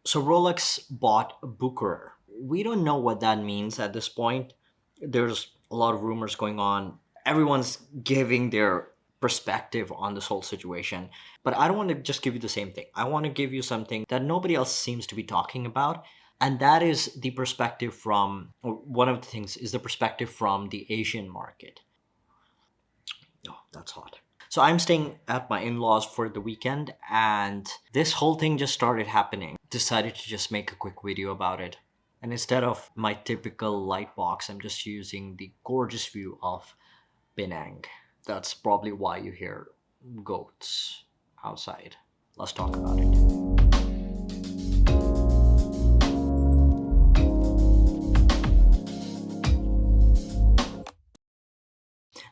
So Rolex bought Bucherer. We don't know what that means at this point. There's a lot of rumors going on. Everyone's giving their perspective on this whole situation. But I don't want to just give you the same thing. I want to give you something that nobody else seems to be talking about. And that is the perspective from, or one of the things is the perspective from the Asian market. Oh, that's hot. So I'm staying at my in-laws for the weekend, and this whole thing just started happening. Decided to just make a quick video about it. And instead of my typical light box, I'm just using the gorgeous view of Penang. That's probably why you hear goats outside. Let's talk about it.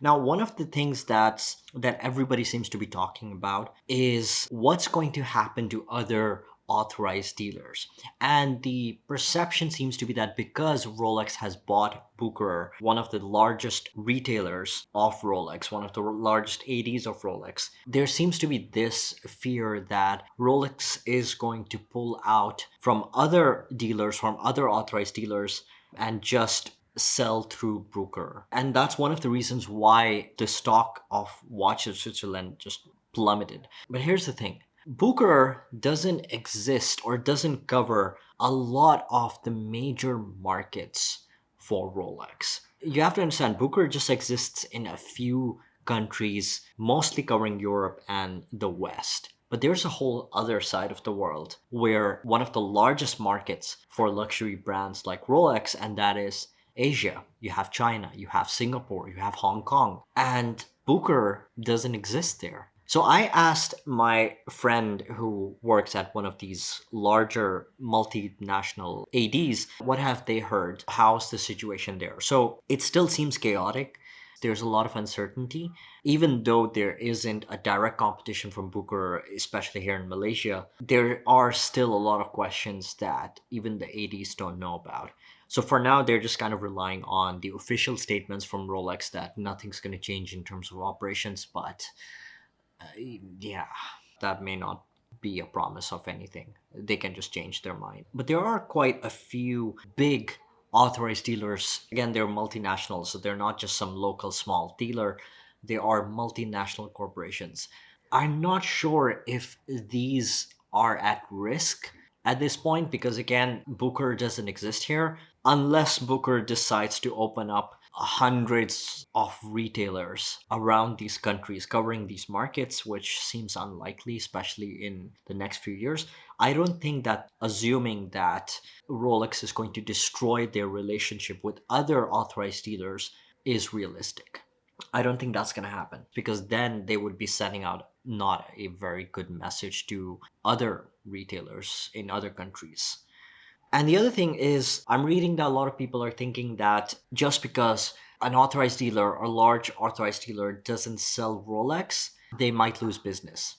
Now, one of the things that everybody seems to be talking about is what's going to happen to other authorized dealers. And the perception seems to be that because Rolex has bought Bucherer, one of the largest retailers of Rolex, one of the largest ADs of Rolex, there seems to be this fear that Rolex is going to pull out from other dealers, from other authorized dealers, and just sell through broker. And that's one of the reasons why the stock of watches of Switzerland just plummeted. But here's the thing. Booker doesn't exist or doesn't cover a lot of the major markets for Rolex. You have to understand, Booker just exists in a few countries, mostly covering Europe and the West. But there's a whole other side of the world where one of the largest markets for luxury brands like Rolex, and that is Asia. You have China, you have Singapore, you have Hong Kong, and Booker doesn't exist there. So I asked my friend who works at one of these larger multinational ADs, what have they heard? How's the situation there? So it still seems chaotic. There's a lot of uncertainty. Even though there isn't a direct competition from Booker, especially here in Malaysia, there are still a lot of questions that even the ADs don't know about. So for now, they're just kind of relying on the official statements from Rolex that nothing's going to change in terms of operations. But yeah, that may not be a promise of anything. They can just change their mind. But there are quite a few big authorized dealers. Again, they're multinational, so they're not just some local small dealer. They are multinational corporations. I'm not sure if these are at risk at this point because, again, Booker doesn't exist here unless Booker decides to open up hundreds of retailers around these countries covering these markets, which seems unlikely, especially in the next few years. I don't think that assuming that Rolex is going to destroy their relationship with other authorized dealers is realistic. I don't think that's going to happen because then they would be sending out not a very good message to other retailers in other countries. And the other thing is, I'm reading that a lot of people are thinking that just because an authorized dealer or large authorized dealer doesn't sell Rolex, they might lose business.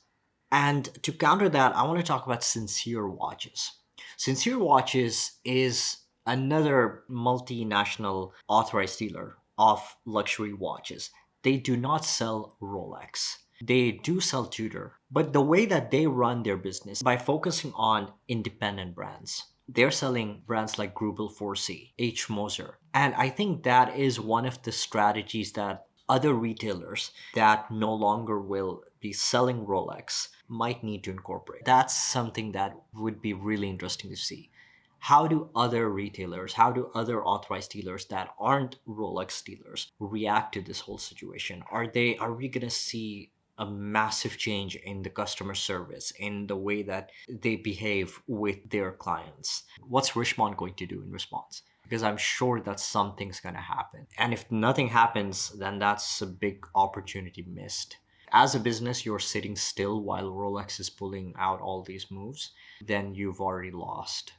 And to counter that, I want to talk about Sincere Watches. Sincere Watches is another multinational authorized dealer of luxury watches. They do not sell Rolex. They do sell Tudor, but the way that they run their business by focusing on independent brands. They're selling brands like Grubel 4C, H. Moser. And I think that is one of the strategies that other retailers that no longer will be selling Rolex might need to incorporate. That's something that would be really interesting to see. How do other retailers, how do other authorized dealers that aren't Rolex dealers react to this whole situation? Are we going to see a massive change in the customer service, in the way that they behave with their clients? What's Richmond going to do in response? Because I'm sure that something's going to happen. And if nothing happens, then that's a big opportunity missed. As a business, you're sitting still while Rolex is pulling out all these moves, then you've already lost.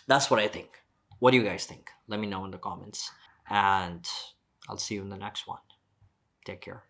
That's what I think. What do you guys think? Let me know in the comments. And I'll see you in the next one. Take care.